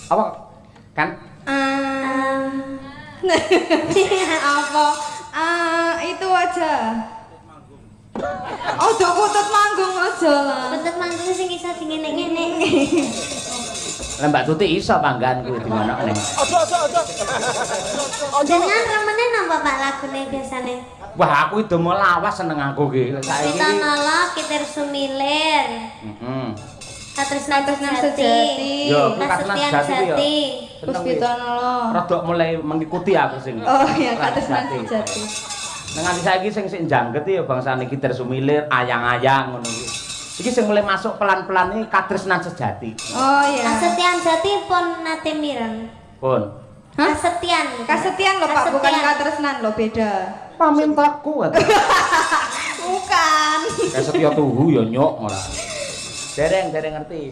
Apa? Kan? Apa? Itu aja. Oh, kutut manggung aja lah. Kutut manggung sing iso dingene-ngene. Lah Mbak Tuti iso panggan kuwi di mana ning. Jenengan remene napa Pak lagune biasane? Wah, aku itu mau lawas seneng aku ki. Saiki. Kita nolak, kita sumilir. Heeh. Katresnan sejati. sejati. Yo, Kasetian jati. Puspitanala. Rodok mulai mengikuti aku sing. Oh iya, katresnan sejati. Nang nganti saiki sing jangget ya bangsane Kitir Sumilir, ayang-ayang ngono kuwi. Iki sing mulai masuk pelan-pelan iki katresnan sejati. Oh iya. Kasetian jati pun nate mireng. Pun. Hah? Kasetian Loh Pak, bukan katresnan loh, beda. Pamintaku kan. Bukan. Kayak setia tuhu ya nyok ora. Dereng ngerti.